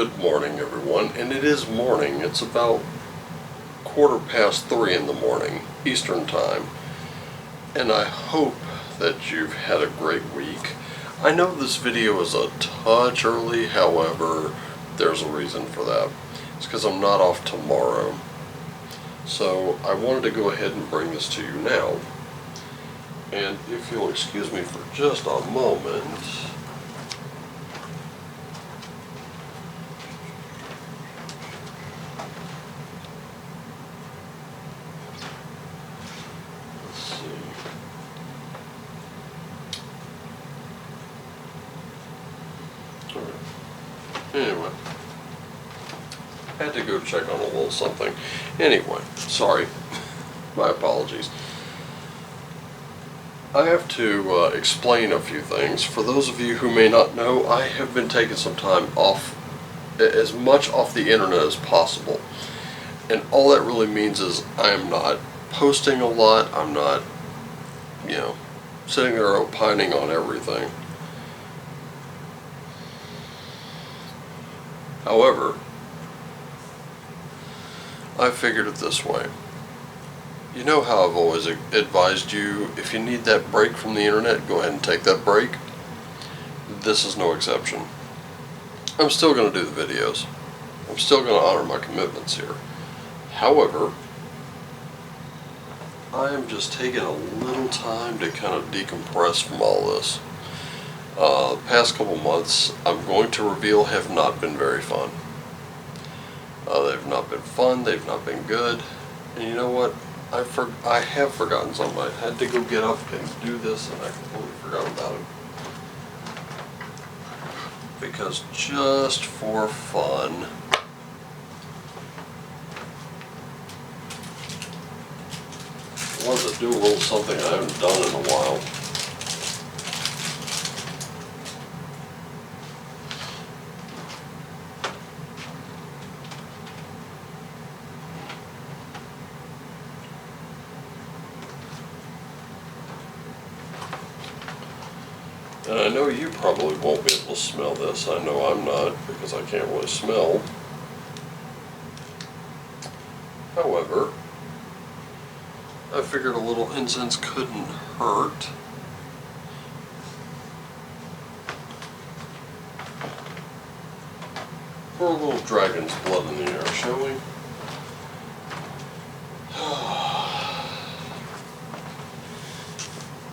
Good morning, everyone, and it is morning. It's about 3:15 in the morning, Eastern Time, and I hope that you've had a great week. I know this video is a touch early, however, there's a reason for that. It's because I'm not off tomorrow. So I wanted to go ahead and bring this to you now. And if you'll excuse me for just a moment. Anyway, had to go check on a little something. Anyway, sorry, my apologies. I have to explain a few things. For those of you who may not know, I have been taking some time off, as much off the internet as possible. And all that really means is I am not posting a lot, I'm not, sitting there opining on everything. However, I figured it this way. You know how I've always advised you, if you need that break from the internet, go ahead and take that break. This is no exception. I'm still going to do the videos. I'm still going to honor my commitments here. However, I am just taking a little time to kind of decompress from all this. The past couple months, I'm going to reveal, have not been very fun. They've not been fun, they've not been good, and you know what? I have forgotten something. I had to go get up and do this, and I completely forgot about it. Because just for fun, I wanted to do a little something I haven't done in a while. And I know you probably won't be able to smell this. I know I'm not, because I can't really smell. However, I figured a little incense couldn't hurt. Pour a little dragon's blood in the air, shall we?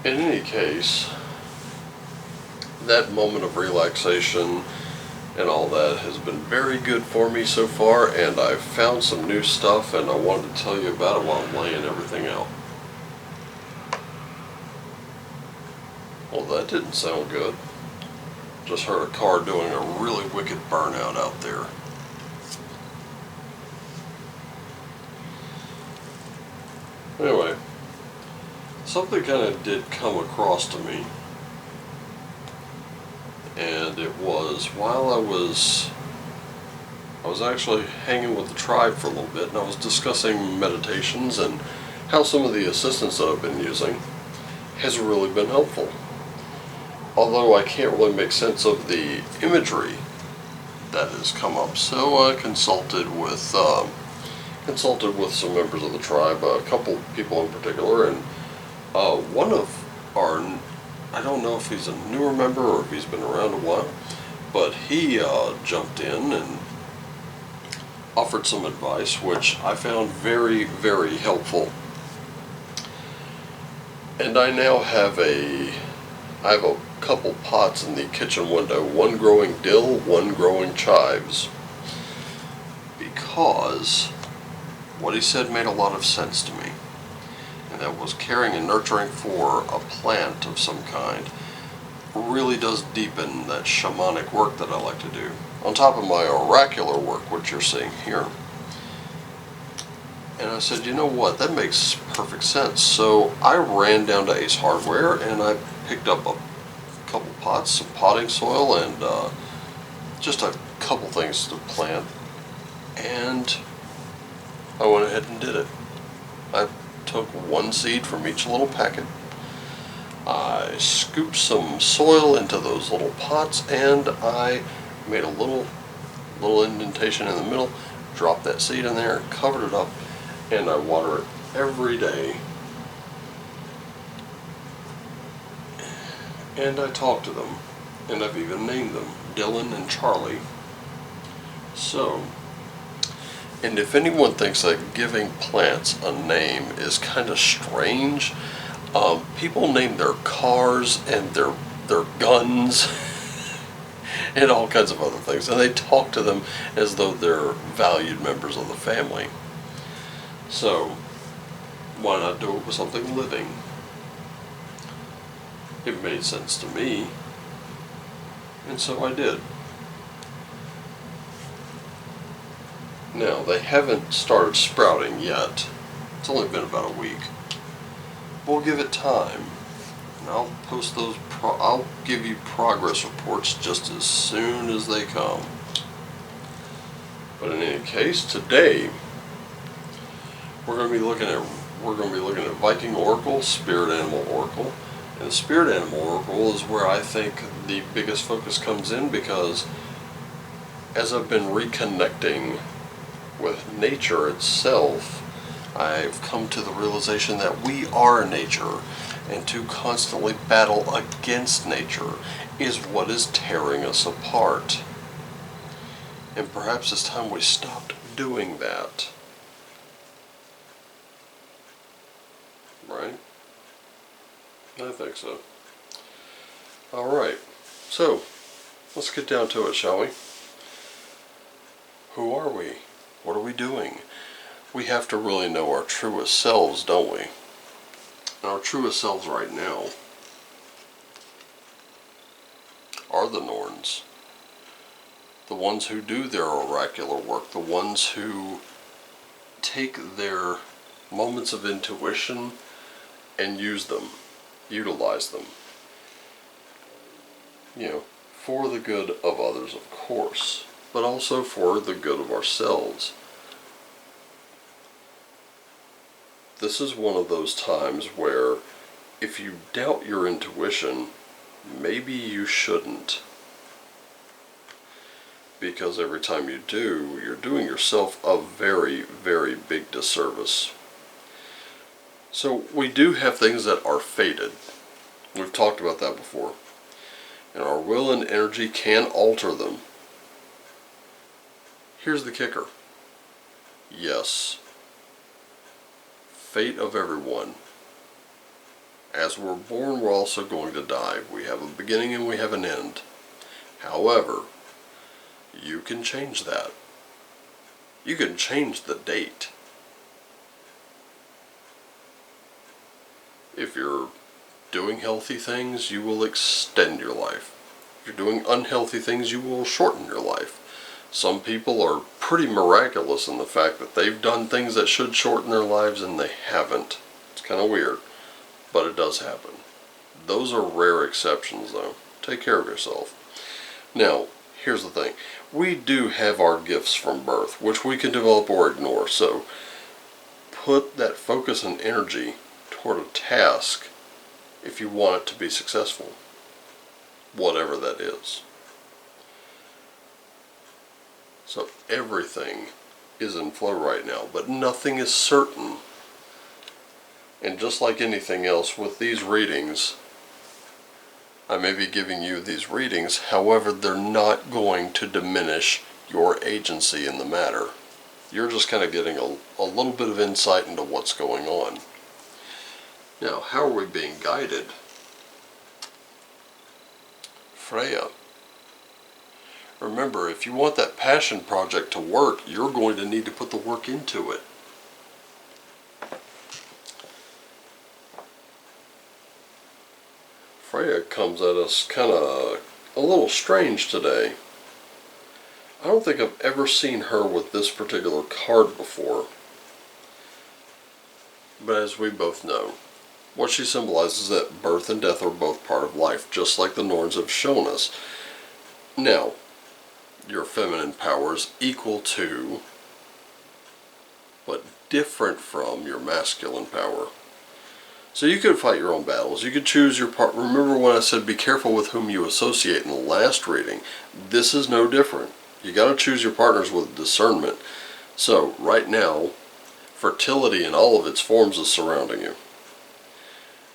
In any case, that moment of relaxation and all that has been very good for me so far, and I've found some new stuff, and I wanted to tell you about it while I'm laying everything out. Well, that didn't sound good. Just heard a car doing a really wicked burnout out there. Anyway, something kind of did come across to me. And it was while I was actually hanging with the tribe for a little bit, and I was discussing meditations and how some of the assistance that I've been using has really been helpful. Although I can't really make sense of the imagery that has come up, so I consulted with some members of the tribe, a couple people in particular, and one of our, I don't know if he's a newer member or if he's been around a while, but he jumped in and offered some advice, which I found very, very helpful. And I now have a couple pots in the kitchen window, one growing dill, one growing chives, because what he said made a lot of sense to me. And that was caring and nurturing for a plant of some kind really does deepen that shamanic work that I like to do, on top of my oracular work, which you're seeing here. And I said, you know what, that makes perfect sense. So I ran down to Ace Hardware and I picked up a couple pots, some potting soil, and just a couple things to plant, and I went ahead and did it. I took one seed from each little packet, I scooped some soil into those little pots, and I made a little little indentation in the middle, drop that seed in there, covered it up, and I water it every day. And I talk to them, and I've even named them, Dylan and Charlie. So, and if anyone thinks that giving plants a name is kind of strange, people name their cars and their guns and all kinds of other things, and they talk to them as though they're valued members of the family. So, why not do it with something living? It made sense to me, and so I did. Now, they haven't started sprouting yet. It's only been about a week. We'll give it time. And I'll post those, I'll give you progress reports just as soon as they come. But in any case, today, we're going to be looking at Viking Oracle, Spirit Animal Oracle. And the Spirit Animal Oracle is where I think the biggest focus comes in, because as I've been reconnecting with nature itself, I've come to the realization that we are nature, and to constantly battle against nature is what is tearing us apart. And perhaps it's time we stopped doing that. Right? I think so. Alright, so let's get down to it, shall we? Who are we? What are we doing? We have to really know our truest selves, don't we? And our truest selves right now are the Norns. The ones who do their oracular work, the ones who take their moments of intuition and use them, utilize them. For the good of others, of course, but also for the good of ourselves. This is one of those times where if you doubt your intuition, maybe you shouldn't. Because every time you do, you're doing yourself a very, very big disservice. So we do have things that are fated. We've talked about that before. And our will and energy can alter them. Here's the kicker. Yes. Fate of everyone. As we're born, we're also going to die. We have a beginning and we have an end. However, you can change that. You can change the date. If you're doing healthy things, you will extend your life. If you're doing unhealthy things, you will shorten your life. Some people are pretty miraculous in the fact that they've done things that should shorten their lives and they haven't. It's kind of weird, but it does happen. Those are rare exceptions though. Take care of yourself. Now, here's the thing. We do have our gifts from birth, which we can develop or ignore, so put that focus and energy toward a task if you want it to be successful, whatever that is. So everything is in flow right now, but nothing is certain. And just like anything else with these readings, I may be giving you these readings, however, they're not going to diminish your agency in the matter. You're just kind of getting a little bit of insight into what's going on. Now, how are we being guided? Freya. Remember, if you want that passion project to work, you're going to need to put the work into it. Freya comes at us kind of a little strange today. I don't think I've ever seen her with this particular card before. But as we both know, what she symbolizes is that birth and death are both part of life, just like the Norns have shown us. Now, your feminine power is equal to, but different from, your masculine power. So you could fight your own battles. You could choose your part. Remember when I said be careful with whom you associate in the last reading? This is no different. You got to choose your partners with discernment. So right now, fertility in all of its forms is surrounding you.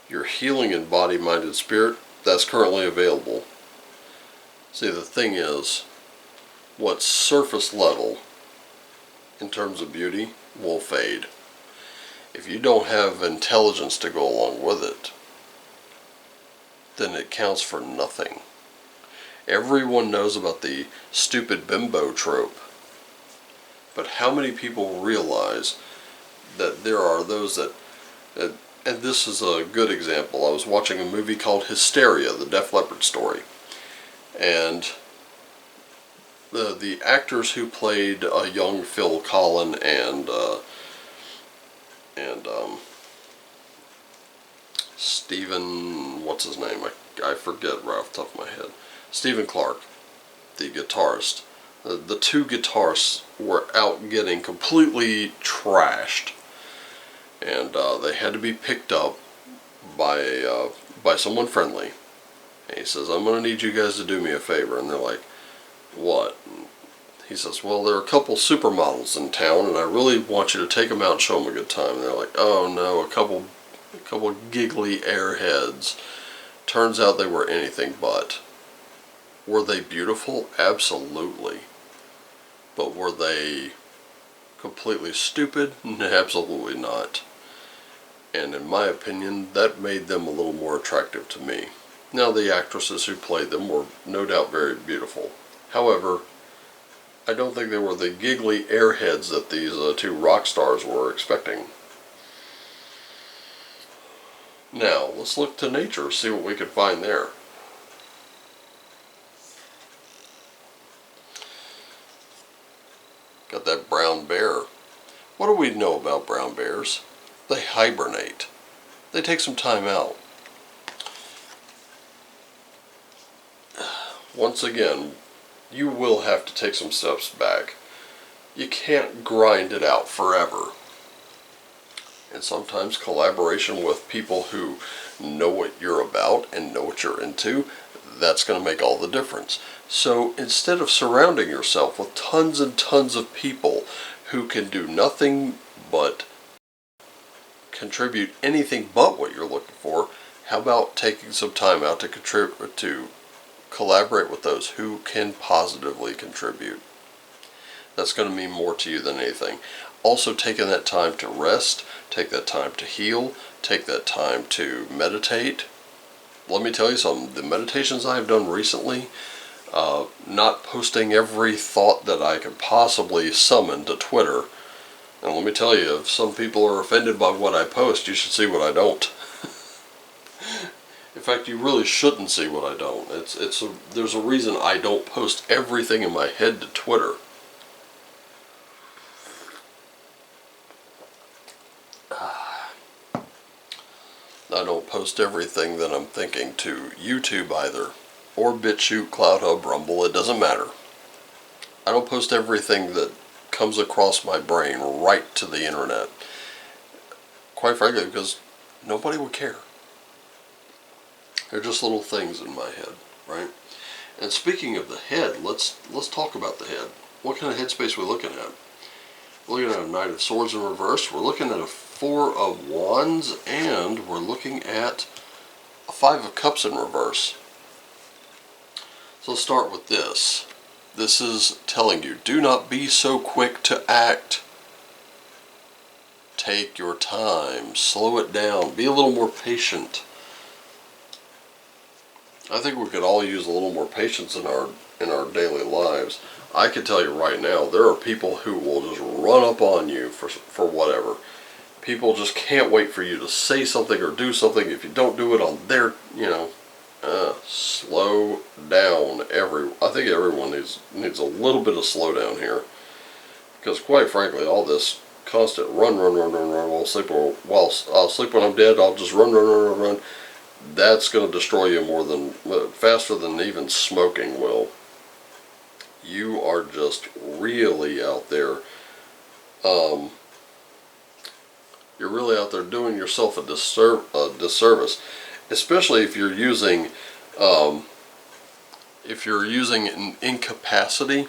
Your healing in body, mind, and spirit, that's currently available. See, the thing is, what's surface level in terms of beauty will fade. If you don't have intelligence to go along with it, then it counts for nothing. Everyone knows about the stupid bimbo trope, but how many people realize that there are those that, and this is a good example. I was watching a movie called Hysteria, the Def Leppard story, and the actors who played young Phil Collen and Stephen, what's his name? I forget right off the top of my head. Stephen Clark, the guitarist. The two guitarists were out getting completely trashed, and they had to be picked up by someone friendly. And he says, "I'm going to need you guys to do me a favor." And they're like, "What?" And he says, "Well, there are a couple supermodels in town, and I really want you to take them out and show them a good time." And they're like, "Oh no, a couple giggly airheads." Turns out they were anything but. Were they beautiful? Absolutely. But were they completely stupid? Absolutely not. And in my opinion, that made them a little more attractive to me. Now, the actresses who played them were no doubt very beautiful. However, I don't think they were the giggly airheads that these two rock stars were expecting. Now, let's look to nature, see what we can find there. Got that brown bear. What do we know about brown bears? They hibernate. They take some time out. Once again, you will have to take some steps back. You can't grind it out forever. And sometimes collaboration with people who know what you're about and know what you're into, that's going to make all the difference. So instead of surrounding yourself with tons and tons of people who can do nothing but contribute anything but what you're looking for, how about taking some time out to collaborate with those who can positively contribute? That's going to mean more to you than anything. Also, taking that time to rest, take that time to heal, take that time to meditate. Let me tell you something, the meditations I've done recently, not posting every thought that I could possibly summon to Twitter. And let me tell you, if some people are offended by what I post, you should see what I don't. In fact, you really shouldn't see what I don't. There's a reason I don't post everything in my head to Twitter. I don't post everything that I'm thinking to YouTube either, or BitChute, CloudHub, Rumble, it doesn't matter. I don't post everything that comes across my brain right to the internet. Quite frankly, because nobody would care. They're just little things in my head, right? And speaking of the head, let's talk about the head. What kind of headspace are we looking at? We're looking at a Knight of Swords in reverse. We're looking at a Four of Wands, and we're looking at a Five of Cups in reverse. So let's start with this. This is telling you, do not be so quick to act. Take your time. Slow it down. Be a little more patient. I think we could all use a little more patience in our daily lives. I can tell you right now, there are people who will just run up on you for whatever. People just can't wait for you to say something or do something. If you don't do it on their, slow down. I think everyone needs a little bit of slowdown here. Because quite frankly, all this constant run, I'll sleep when I'm dead, I'll just run. That's going to destroy you faster than even smoking will. You are just really out there. You're really out there doing yourself a disservice, especially if you're using an incapacity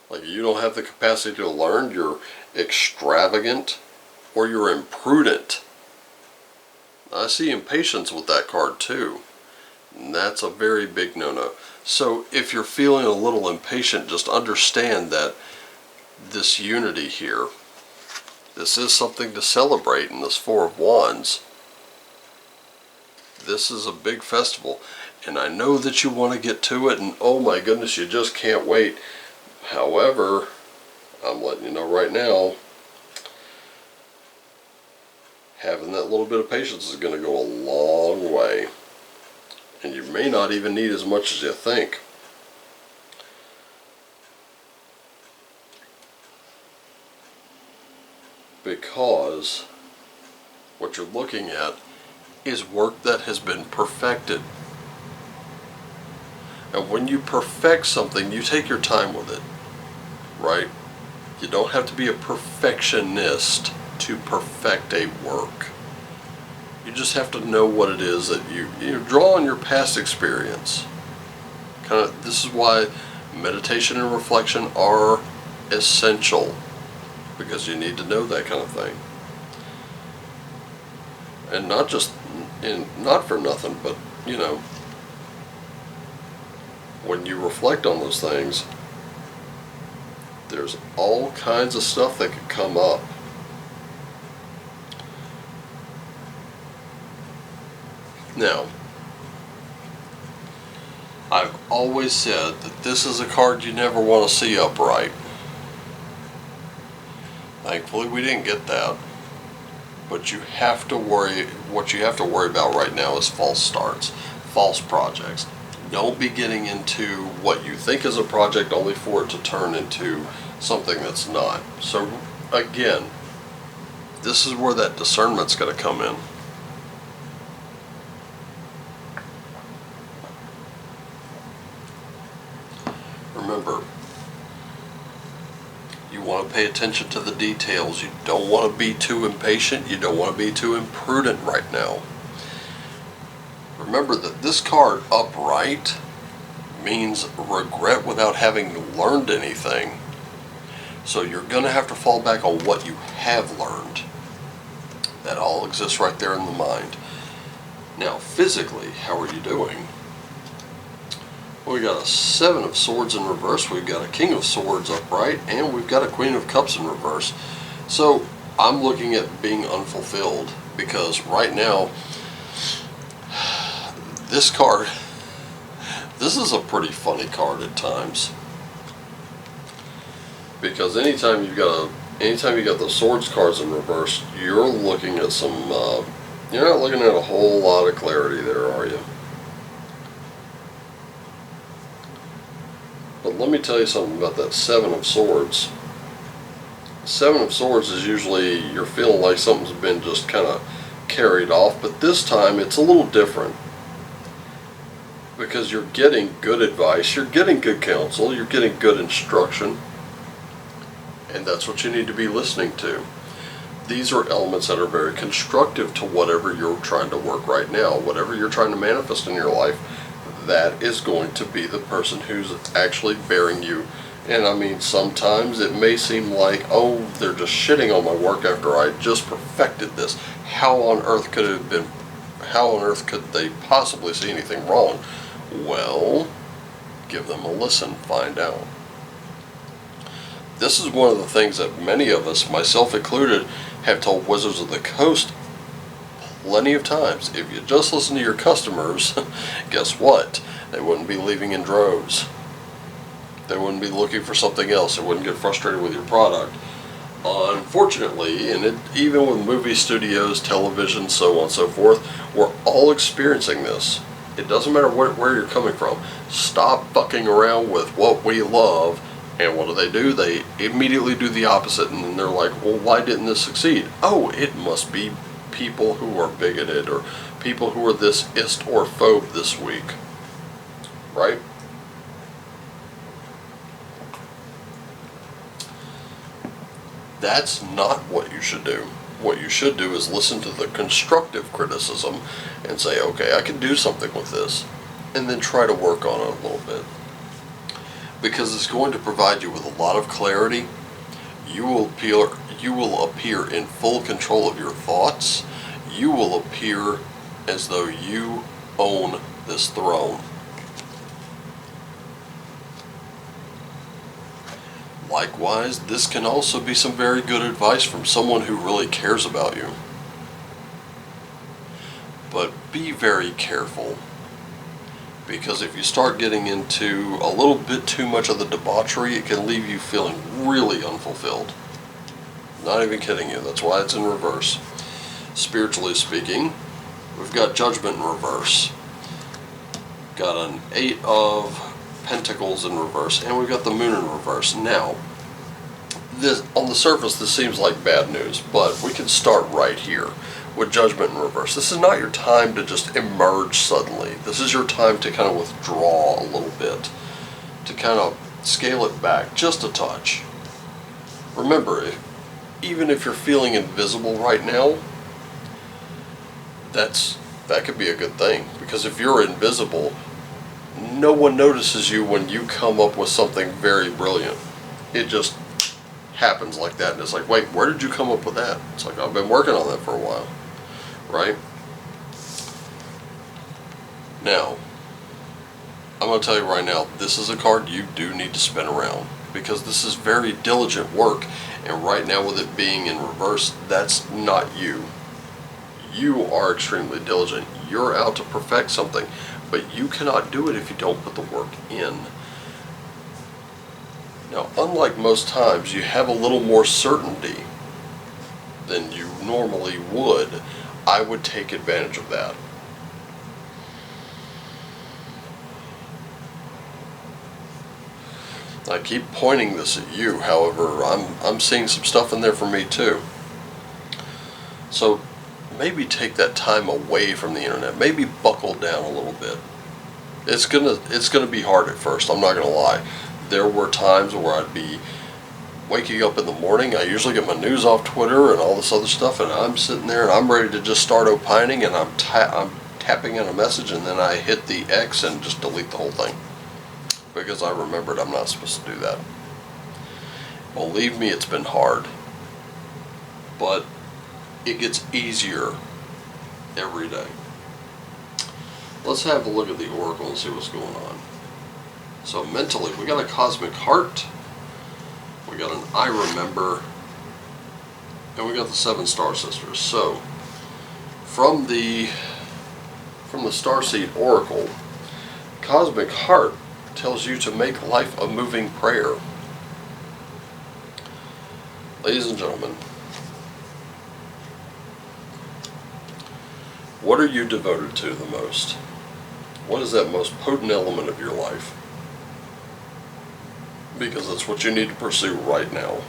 Like, you don't have the capacity to learn, you're extravagant, or you're imprudent. I see impatience with that card too. And that's a very big no-no. So if you're feeling a little impatient, just understand that this unity here, this is something to celebrate in this Four of Wands. This is a big festival, and I know that you want to get to it, and oh my goodness, you just can't wait. However, I'm letting you know right now, having that little bit of patience is going to go a long way. And you may not even need as much as you think. Because what you're looking at is work that has been perfected. And when you perfect something, you take your time with it, right? You don't have to be a perfectionist to perfect a work. You just have to know what it is that you draw on your past experience. This is why meditation and reflection are essential, because you need to know that kind of thing. And not for nothing, but you know, when you reflect on those things, there's all kinds of stuff that could come up. Now, I've always said that this is a card you never want to see upright. Thankfully, we didn't get that. But you have to worry, what you have to worry about right now is false starts, false projects. Don't be getting into what you think is a project only for it to turn into something that's not. So again, this is where that discernment's going to come in. Remember, you want to pay attention to the details. You don't want to be too impatient. You don't want to be too imprudent right now. Remember that this card upright means regret without having learned anything. So you're going to have to fall back on what you have learned. That all exists right there in the mind. Now, physically, how are you doing? Well, we got a Seven of Swords in reverse, we've got a King of Swords upright, and we've got a Queen of Cups in reverse. So I'm looking at being unfulfilled, because right now, this card, this is a pretty funny card at times. Because anytime you got the Swords cards in reverse, you're looking at some, you're not looking at a whole lot of clarity there, are you? But let me tell you something about that Seven of Swords. Seven of Swords is usually you're feeling like something's been just kind of carried off, but this time it's a little different. Because you're getting good advice, you're getting good counsel, you're getting good instruction. And that's what you need to be listening to. These are elements that are very constructive to whatever you're trying to work right now, whatever you're trying to manifest in your life. That is going to be the person who's actually bearing you. And I mean, sometimes it may seem like, oh, they're just shitting on my work after I just perfected this. How on earth could it have been, how on earth could they possibly see anything wrong? Well, give them a listen, find out. This is one of the things that many of us, myself included, have told Wizards of the Coast plenty of times. If you just listen to your customers, guess what? They wouldn't be leaving in droves. They wouldn't be looking for something else. They wouldn't get frustrated with your product. Unfortunately, and even with movie studios, television, so on and so forth, we're all experiencing this. It doesn't matter where you're coming from. Stop fucking around with what we love, and what do? They immediately do the opposite, and then they're like, well, why didn't this succeed? Oh, it must be people who are bigoted, or people who are this ist or phobe this week. Right? That's not what you should do. What you should do is listen to the constructive criticism and say, okay, I can do something with this, and then try to work on it a little bit. because it's going to provide you with a lot of clarity. You will appear in full control of your thoughts. You will appear as though you own this throne. Likewise, this can also be some very good advice from someone who really cares about you. But be very careful, because if you start getting into a little bit too much of the debauchery, it can leave you feeling really unfulfilled. Not even kidding you, that's why it's in reverse. Spiritually speaking, we've got Judgment in reverse. Got an 8 of Pentacles in reverse, and we've got the Moon in reverse. Now, this, on the surface, this seems like bad news, but we can start right here with Judgment in reverse. This is not your time to just emerge suddenly. This is your time to kind of withdraw a little bit, to kind of scale it back just a touch. Remember, even if you're feeling invisible right now, that could be a good thing, because if you're invisible, no one notices you when you come up with something very brilliant. It just happens like that, and it's like, wait, where did you come up with that? It's like, I've been working on that for a while, right? Now, I'm going to tell you right now, this is a card you do need to spin around, because this is very diligent work, and right now with it being in reverse, that's not you. You are extremely diligent. You're out to perfect something, but you cannot do it if you don't put the work in. Now, unlike most times, you have a little more certainty than you normally would. I would take advantage of that. I keep pointing this at you, however, I'm seeing some stuff in there for me too. So maybe take that time away from the internet. Maybe buckle down a little bit. It's gonna be hard at first, I'm not gonna lie. There were times where I'd be waking up in the morning. I usually get my news off Twitter and all this other stuff, and I'm sitting there and I'm ready to just start opining, and I'm tapping in a message, and then I hit the X and just delete the whole thing, because I remembered I'm not supposed to do that. Believe me, it's been hard, but it gets easier every day. Let's have a look at the Oracle and see what's going on. So mentally, we got a Cosmic Heart, we got an I Remember, and we got the 7 Star Sisters. So from the Starseed Oracle, Cosmic Heart tells you to make life a moving prayer. Ladies and gentlemen, what are you devoted to the most? What is that most potent element of your life? Because that's what you need to pursue right now.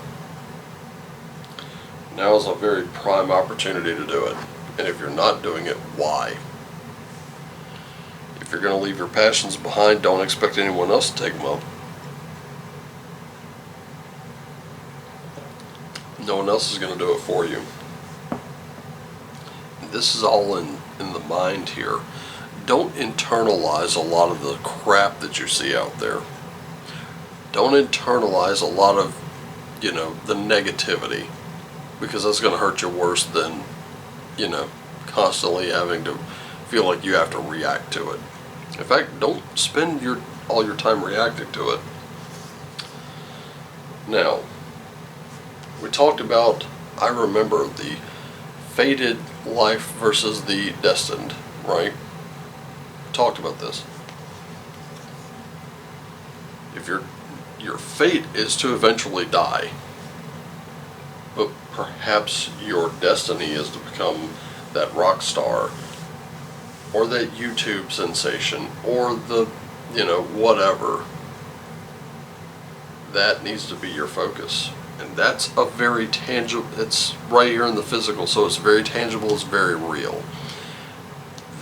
Now is a very prime opportunity to do it. And if you're not doing it, why? If you're going to leave your passions behind, don't expect anyone else to take them up. No one else is going to do it for you. This is all in the mind here. Don't internalize a lot of the crap that you see out there. Don't internalize a lot of, the negativity, because that's going to hurt you worse than, constantly having to feel like you have to react to it. In fact, don't spend all your time reacting to it. Now, we talked about, I remember, the fated life versus the destined, right? We talked about this. If your fate is to eventually die, but perhaps your destiny is to become that rock star, or that YouTube sensation, or the, whatever, that needs to be your focus. And that's a very tangible, it's right here in the physical, so it's very tangible, it's very real.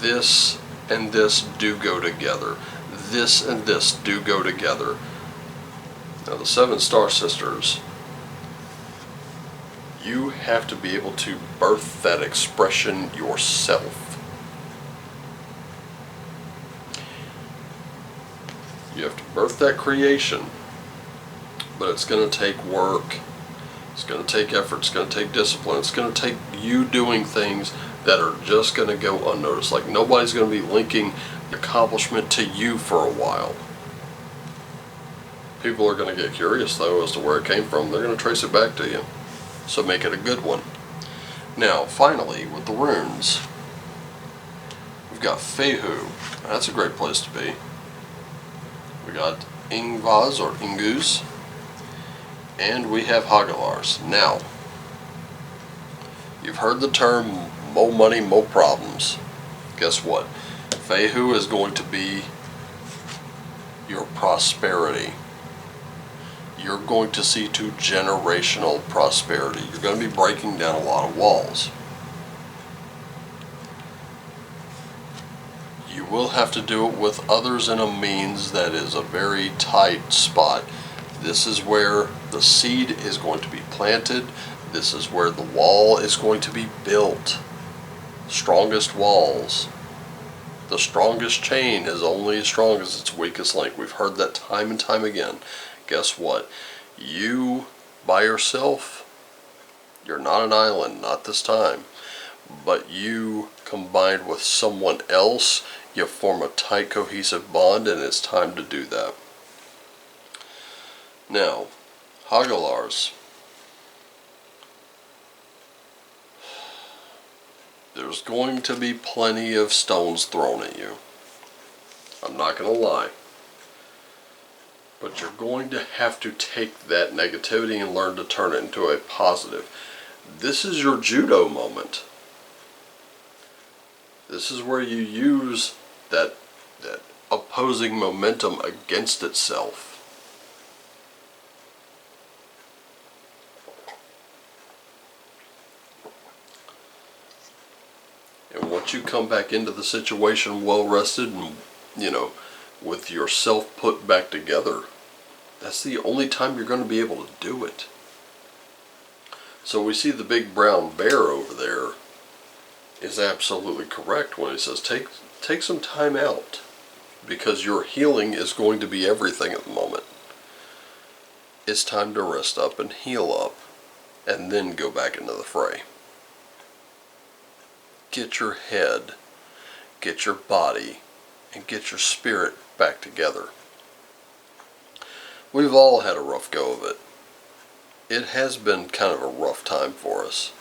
This and this do go together. This and this do go together. Now the 7 Star Sisters, you have to be able to birth that expression yourself. You have to birth that creation. But it's going to take work. It's going to take effort. It's going to take discipline. It's going to take you doing things that are just going to go unnoticed. Like nobody's going to be linking accomplishment to you for a while. People are going to get curious though as to where it came from. They're going to trace it back to you. So make it a good one. Now, finally, with the runes, we've got Fehu. That's a great place to be. We got Ingvaz or Ingus. And we have Hagalars. Now, you've heard the term mo money, mo problems. Guess what? Fehu is going to be your prosperity. You're going to see to generational prosperity. You're going to be breaking down a lot of walls. You will have to do it with others in a means that is a very tight spot. This is where the seed is going to be planted. This is where the wall is going to be built. Strongest walls. The strongest chain is only as strong as its weakest link. We've heard that time and time again. Guess what? You, by yourself, you're not an island, not this time. But you, combined with someone else, you form a tight, cohesive bond, and it's time to do that. Now, Hagalars. There's going to be plenty of stones thrown at you. I'm not going to lie. But you're going to have to take that negativity and learn to turn it into a positive. This is your judo moment. This is where you use that opposing momentum against itself. And once you come back into the situation well rested and, with yourself put back together, that's the only time you're going to be able to do it. So we see the big brown bear over there is absolutely correct when he says take some time out, because your healing is going to be everything at the moment. It's time to rest up and heal up and then go back into the fray. Get your head, get your body, and get your spirit back together. We've all had a rough go of it. It has been kind of a rough time for us.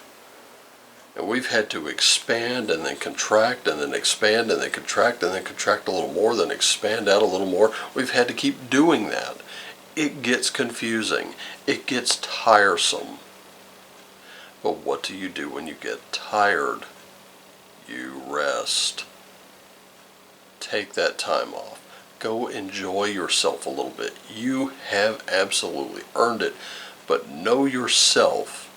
And we've had to expand and then contract and then expand and then contract and then contract a little more, then expand out a little more. We've had to keep doing that. It gets confusing. It gets tiresome. But what do you do when you get tired? You rest. Take that time off. Go enjoy yourself a little bit. You have absolutely earned it. But know yourself,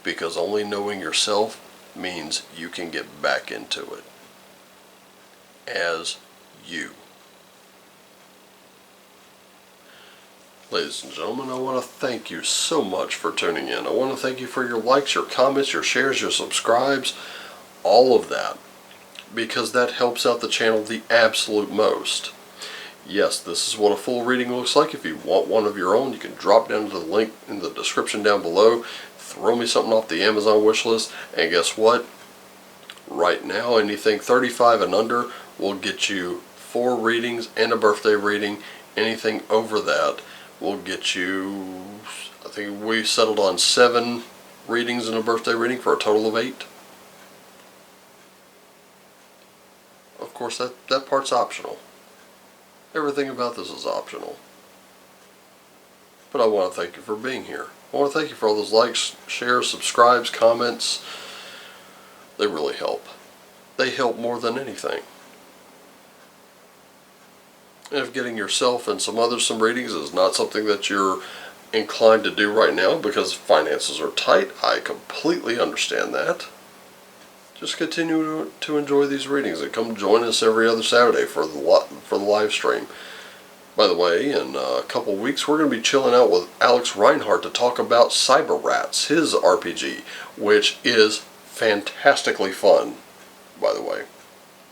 because only knowing yourself means you can get back into it as you. Ladies and gentlemen, I want to thank you so much for tuning in. I want to thank you for your likes, your comments, your shares, your subscribes, all of that, because that helps out the channel the absolute most. Yes, this is what a full reading looks like. If you want one of your own, you can drop down to the link in the description down below, throw me something off the Amazon wish list, and guess what? Right now, anything 35 and under will get you 4 readings and a birthday reading. Anything over that will get you, I think we settled on 7 readings and a birthday reading for a total of 8. Of course, that part's optional. Everything about this is optional. But I want to thank you for being here. I want to thank you for all those likes, shares, subscribes, comments. They really help. They help more than anything. And if getting yourself and some others some readings is not something that you're inclined to do right now because finances are tight, I completely understand that. Just continue to enjoy these readings and come join us every other Saturday for the live stream. By the way, in a couple weeks we're going to be chilling out with Alex Reinhardt to talk about Cyber Rats, his RPG, which is fantastically fun, by the way.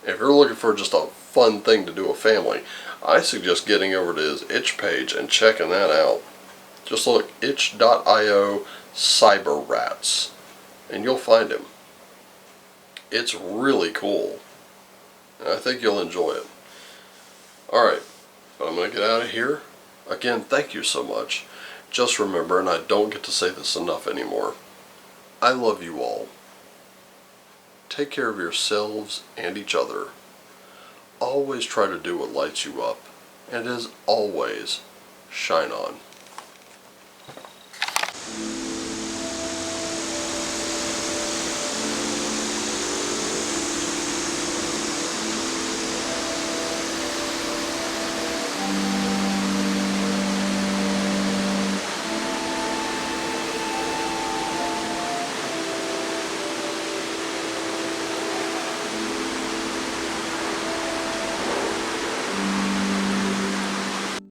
If you're looking for just a fun thing to do with family, I suggest getting over to his itch page and checking that out. Just look itch.io cyber rats and you'll find him. It's really cool. And I think you'll enjoy it. Alright, I'm going to get out of here. Again, thank you so much. Just remember, and I don't get to say this enough anymore, I love you all. Take care of yourselves and each other. Always try to do what lights you up. And as always, shine on.